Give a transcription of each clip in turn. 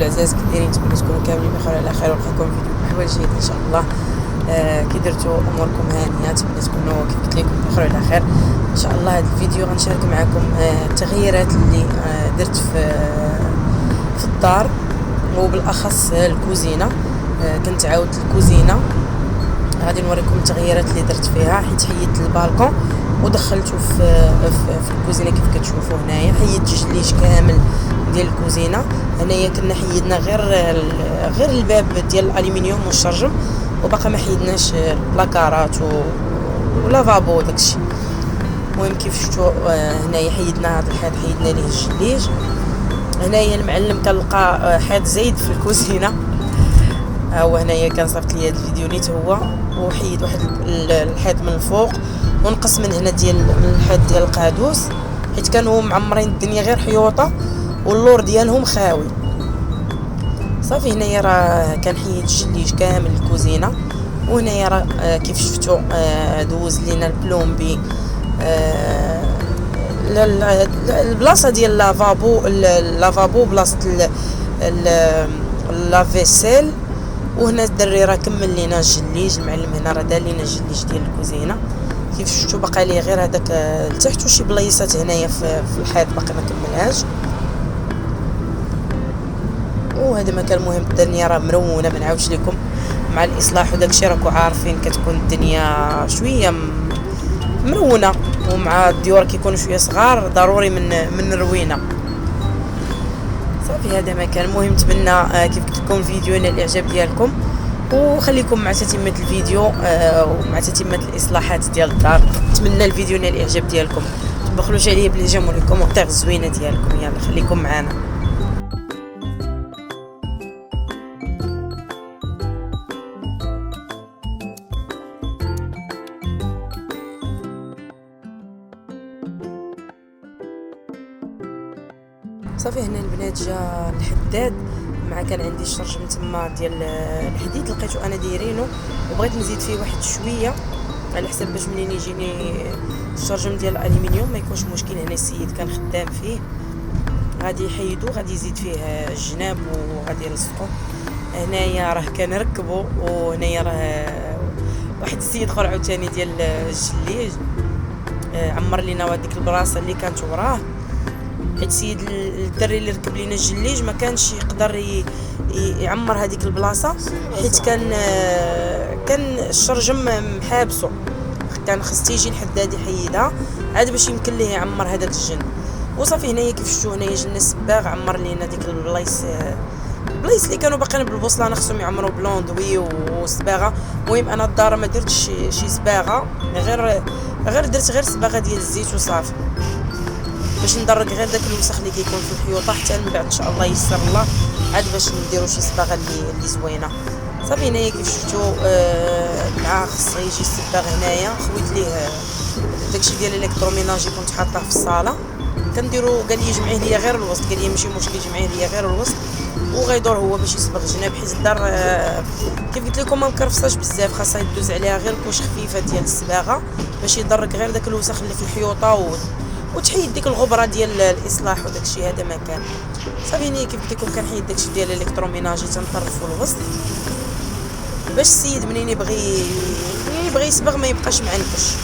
العزاز كي دايرين؟ نتمنى تكونوا كاملين بخير على خير، ونلقاكم في فيديو بحوال جديد ان شاء الله. كي درتوا اموركم هانيه، نتمنى تكونوا كيف قلت لكم بخير على خير ان شاء الله. هذا الفيديو غنشارك معكم التغييرات اللي درت في الدار، وبالاخص الكوزينه. كنت عاودت الكوزينه، غادي نوريكم التغييرات اللي درت فيها، حيت حيدت البالكون ودخلته في الكوزينه كيف كتشوفوا هنايا. حيدت جليج كامل ديال الكوزينه. هنايا كنا حيدنا غير الباب ديال الالومنيوم والشرجم، وباقا ما حيدناش البلاكارات ولافابو داكشي. المهم كيف شفتوا هنايا حيدنا هذا الحيط، حيدنا ليه الجليج. هنايا المعلم كنلقى حيط زايد في الكوزينه، هو هنايا كان صيفط لي هذا الفيديو نيت هو، وحيد واحد الحيط من الفوق ونقص من هنا من الحيط ديال القادوس، حيت كانوا معمرين الدنيا غير حيوطه واللور ديالهم خاوي. صافي هنايا راه كنحيد الجليج كامل الكوزينه. وهنايا راه كيف شفتوا دوز لينا البلومبي البلاصه ديال لافابو بلاصه لافيسيل. وهنا الدري راه كمل لينا الجليج، المعلم هنا راه دار لينا الجليج ديال الكوزينه. كيف شفتوا بقى ليه غير هذاك لتحت، وشي بلايصات هنايا في الحيط باقي ما كملهاش. وهذا ما كان مهم. الدنيا راه مرونه، ما نعاودش لكم مع الاصلاح وداكشي راكم عارفين كتكون الدنيا شويه مرونه، ومع الديور كيكونوا شويه صغار ضروري من الروينه. صافي هذا ما كان مهم. نتمنى كيف قلت لكم فيديو نال الاعجاب ديالكم، وخليكم مع تتمه الفيديو ومع تتمه الاصلاحات ديال الدار. نتمنى الفيديو نال الاعجاب ديالكم، تبخلوش عليه بالجيم والكومونتير الزوينه ديالكم. يلا خليكم معنا. صافي هنا البنات جا الحداد، مع كان عندي الشرجم تما ديال الحديد لقيتو انا دايرينو، وبغيت نزيد فيه واحد شويه على حسب باش منين يجيني الشرجم ديال الالومنيوم ما يكونش مشكل. هنا السيد كان خدام فيه، غادي يحيدو، غادي يزيد فيه الجناب وغادي يلصقو. هنايا راه كان ركبو، وهنايا راه واحد السيد اخر عاوتاني ديال الجليج عمر لينا هذيك البلاصه اللي كانت وراه، حيت السيد الدري اللي ركب لينا الجليج ما كانش يقدر يعمر هذيك البلاصه، حيت كان الشرجم محابسو، كان خص تيجي الحداد يحيدها عاد باش يمكن ليه يعمر هذاك الجن. وصافي هنايا كيف شفتوا هنايا جنا السباغ عمر لينا ديك البلايص اللي كانوا باقيين بالبوصلانه خصهم يعمروا بلوندوي وسباغه. المهم انا الدار ما درتش شي سباغه، غير درت غير سباغه ديال الزيت وصافي، باش ندرك غير داك الوسخ اللي كيكون في الحيوطه، حتى من بعد ان شاء الله يسر الله عاد باش نديروا شي صباغه اللي زوينه. صافي هنايا كيف شفتوا مع خص يجي السباغ. هنايا خويت ليه داكشي ديال الالكتروميناجي كنت حاطاه في الصاله، كنديروا قال لي يجمعيه ليا غير الوسط، قال لي ماشي مشكل يجمعيه ليا غير الوسط، وغيدور هو باش يصبغ جناب، حيت الدار كيف قلت لكم ما مكرفصاش بزاف، خاصها يدوز عليها غير كوش خفيفه ديال الصباغه باش يدرك غير داك الوسخ اللي في الحيوطه وتحيد ديك الغبره ديال الاصلاح وداك الشيء. هذا ما كان صافي. هنا كيف قلت لكم كنحيد داك الشيء ديال الالكتروميناجي تنطرفوا الوسط باش السيد منين يبغي يصبغ ما يبقاش معنكش.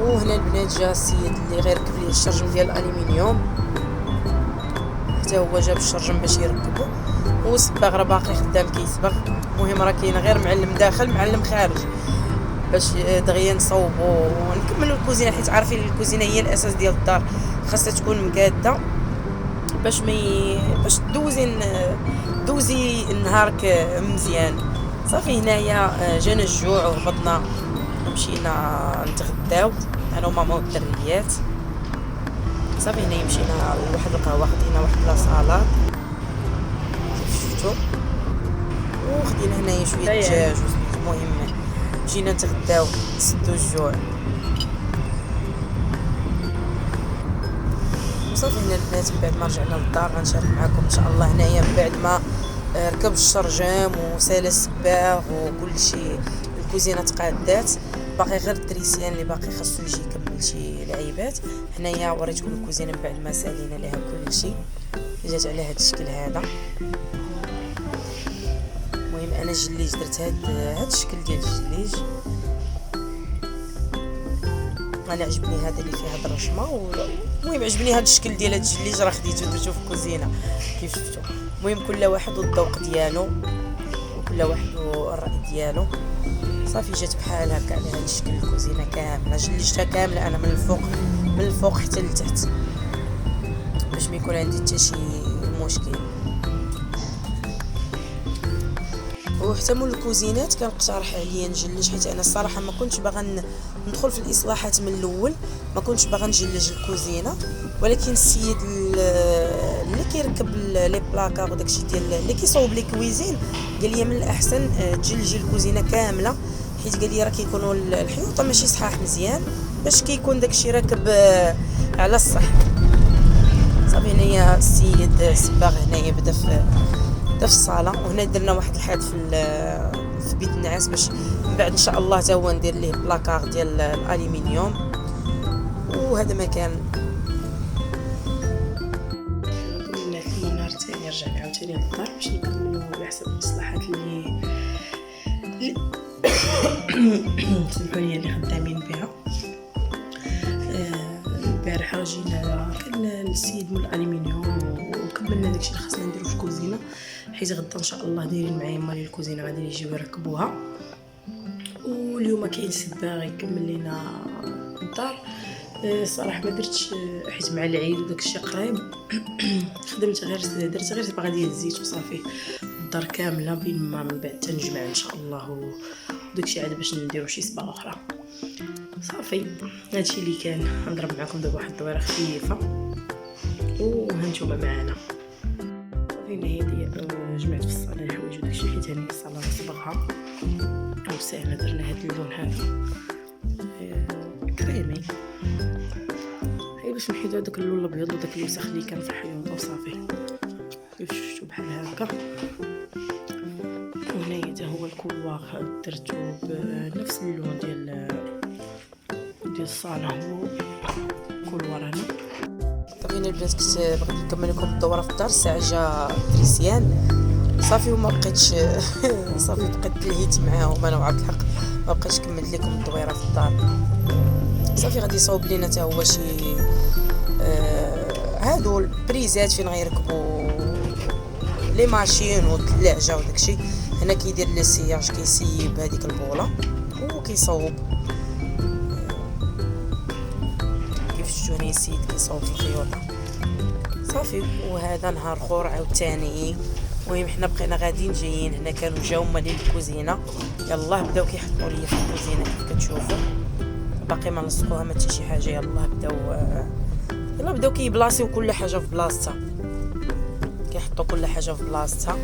وهنا البنات جا السيد اللي غير ركب ليه الشرجم ديال الالومنيوم، حتى هو جاب الشرجم باش يركبو، والصباغ راه باقي خدام كيصبغ. المهم راه كاين غير معلم داخل معلم خارج باش دغيا نصوبو ونكملوا الكوزينه، حيت عارفين الكوزينه هي الاساس ديال الدار، خاصها تكون مقاده باش باش دوزي نهارك مزيان. صافي هنايا جانا الجوع وهبطنا مشينا نتغداو انا وماما والدريات. صافي هنا مشينا لواحد القهوه، خدينا واحد لاصالاد كيف شفتوا، وخدينا هنايا شويه دجاج. المهم جينا نتغداو نسدو الجوع وصافي. هنا البنات من بعد ما رجعنا للدار غنشارك معكم ان شاء الله هنايا من بعد ما ركب الشرجام وسال السباغ وكل شيء. الكوزينه تقادات، باقي غير التريسيان اللي باقي خاصو يجي يكمل شي لعيبات. هنايا وريتكم الكوزينه من بعد ما سالينا لها كل شيء، جات على هذا الشكل هذا. المهم انا الجليج درت هاد الشكل ديال الجليج. انا عجبني هذا اللي فيه هاد الرشمه. المهم عجبني هاد الشكل ديال هاد الجليج، راه خديته درتو في الكوزينه كيف شفتوا. المهم كل واحد والذوق ديالو وكل واحد والراي ديالو. صافي جات بحال هكا على هاد الشكل الكوزينه كامله، جليجتها كامله انا من الفوق حتى لتحت باش ما يكون عندي حتى شي مشكل. وحتى مول الكوزينات كان اقترح عليا نجلج، حيت انا الصراحه ما كنتش باغا ندخل في الاصلاحات من الاول، ما كنتش باغا نجلج الكوزينه. ولكن السيد اللي كيركب لي بلاكا وداكشي ديال اللي كيصوب لي كويزين قال لي من الاحسن تجلجي الكوزينه كامله، حيت قال لي راه كيكونوا الحيوطه ماشي صحاح مزيان باش كيكون داكشي راكب على الصح. صافي هنايا السيد السباغ هنايا بدا في الصاله، وهنا درنا واحد الحاد في بيت النعاس باش من بعد ان شاء الله حتى هو ندير ليه بلاكار ديال الالومنيوم. وهذا مكان كنا نهار ثاني رجعنا عاوتاني للدار باش نكملوا على حسب الاصلاحات اللي سمحوا لي اللي خدامين بها. البارحه جينا كان السيد مول الالومنيوم وكملنا داكشي اللي خاصنا نديرو في الكوزينه، حيت غدا ان شاء الله دايرين معايا مالي الكوزينه غادي يجيو يركبوها. واليوم كاين سباغ يكمل لينا الدار. صراحه ما درتش حيت مع العيد وداكشي قريب خدمت درت غير صباغه ديال الزيت وصافي. الدار كامله بين ما من بعد تنجمع ان شاء الله وداكشي عاد باش نديرو شي صباغه اخرى. صافي هادشي اللي كان نضرب معكم دابا واحد الدويره خفيفه وهانتوما معنا. صافي هنا هي ديال جمعت في الصاله الحوايج وداكشي حيت هاني الصاله نصبغها وسهله. درنا هاد اللون هذا كريمي هي باش نحيدو هذاك اللون الابيض وداك الوسخ اللي كان في الحيوط وصافي كيف شفتوا بحال هكا. وهنايا حتى هو الكواغ درتو بنفس اللون ديال الصاله هو كولوار هنا. صافي هنا البنات كنت بغيت نكمل لكم الدوره في الدار، الساعه جا تريسيان صافي وما بقيتش صافي بقيت تلهيت معاهم انا وعبد الحق، ما بقيتش كملت لكم الدويره في الدار. صافي غادي يصاوب لينا حتى هو شي هادو البريزات فين غيركبوا لي ماشين والثلاجه وداكشي. هنا كيدير لي سياج كيسيب هذيك البوله وكيصاوب كيف شفتوا هنا السيد كيصاوب في الخيوطه صافي. وهذا نهار اخر عاوتاني. المهم حنا بقينا غاديين جايين هنا كانوا جاو مالين الكوزينه، يلاه بداو كيحطوا لي في الكوزينه كيف كتشوفوا، باقي ما لصقوها ما حتى شي حاجه. يلا بداو كيبلاصيو كل حاجه في بلاصتها، كيحطوا كل حاجه في بلاصتها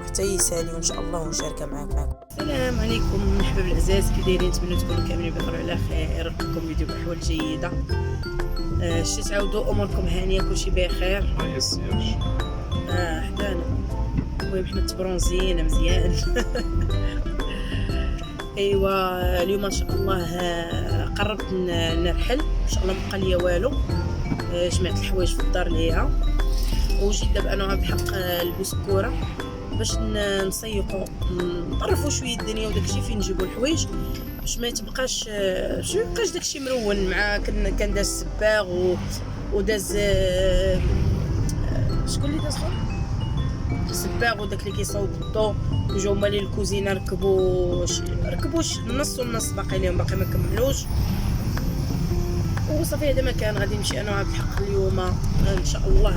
حتى يسالي وان شاء الله ونشاركها معكم. السلام عليكم مرحبا بالعزاز، كي دايرين؟ نتمنى تكونوا كاملين بخير وعلى خير. نلقاكم فيديو باحوال جيده. شتي تعاودوا اموركم هانيه كلشي بخير؟ حدانا. المهم حنا تبرونزينا مزيان ايوا اليوم ان شاء الله قررت نرحل ان شاء الله، مبقى ليا والو. جمعت الحوايج في الدار ليها وجيت دابا انا وعبد الحق البسكوره باش نسيقوا نطرفوا شويه الدنيا وداكشي فين نجيبوا الحوايج باش ما يتبقاش داكشي مرون. مع كان داز السباغ وداز شكون اللي داز خويا السباغ وداك اللي كيصاوب الضو، وجاو مالين الكوزينه ركبوا النص والنص باقي ليهم باقي ما كملوش. وصافي هذا ما كان غادي نمشي انا وعبد الحق اليوم ان شاء الله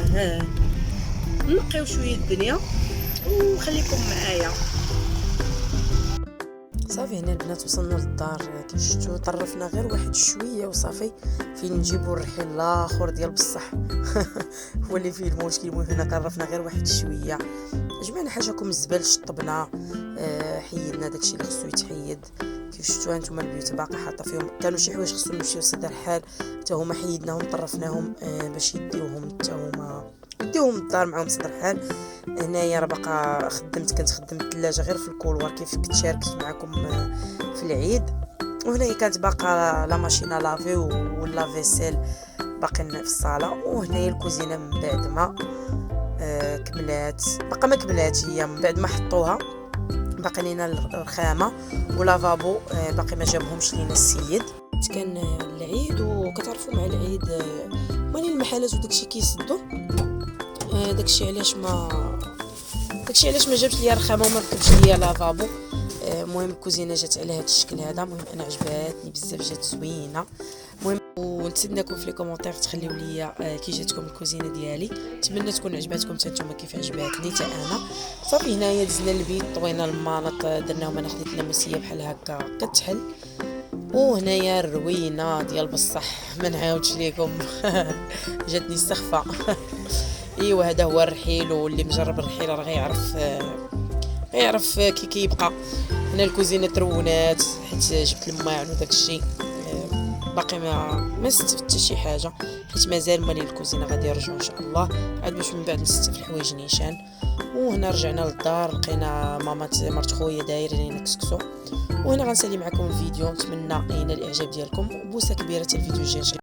نقيو شويه الدنيا وخليكم معايا. صافي هنا البنات وصلنا للدار. كيف شفتوا طرفنا غير واحد شويه وصافي، فين نجيبوا الرحيل الاخر ديال بصح هو اللي فيه المشكل. المهم هنا طرفنا غير واحد شويه، جمعنا حاجاكم الزبال، شطبنا، حيدنا داكشي اللي خصو يتحيد. كيف شفتوا هانتوما البيوت باقا حاطه فيهم، كانوا شي حوايج خصهم يمشيو صدر حال حتى هما حيدناهم طرفناهم باش يديوهم حتى هما نديوهم الدار معاهم صدر حال. هنايا راه باقا كنت خدمت الثلاجه غير في الكولوار كيف كنت شاركت معكم في العيد. وهنايا كانت باقا لا ماشينه لافي ولا فيسيل باقيين في الصاله. وهنايا الكوزينه من بعد ما كملات، باقا ما كملاتش هي من بعد ما حطوها، باقي لينا الرخامه ولافابو باقي ما جابهمش لينا السيد. كان العيد وكتعرفوا مع العيد مالي المحلات وداكشي كيسدوا، داكشي علاش ما جابش ليا الرخامه وما ركبش ليا لافابو. المهم الكوزينه جات على هذا الشكل هذا. المهم انا عجباتني بزاف، جات زوينه. المهم ونتسناكم في لي كومونتير تخليو ليا كي جاتكم الكوزينه ديالي، نتمنى تكون عجباتكم حتى نتوما كيف عجباتني حتى انا. صافي هنايا دزنا البيت، طوينا المانط، درناهم، انا خديت ناموسيه بحال هكا كتحل. وهنايا الروينه ديال بصح ما نعاودش ليكم جاتني السخفه. ايوا هذا هو الرحيل، واللي مجرب الرحيل راه غيعرف كي كيبقى. هنا الكوزينه ترونات حيت جبت الماعن وداك الشيء، باقي ما استفدت حتى شي حاجه حيت مازال مالي الكوزينه غادي يرجعوا ان شاء الله عاد باش من بعد نستف الحوايج نيشان. وهنا رجعنا للدار، لقينا ماما مرت خويا دايرين يكسكسو. وهنا غنسالي معكم الفيديو، نتمنى ينال الاعجاب ديالكم، بوسه كبيره. الفيديو الجاي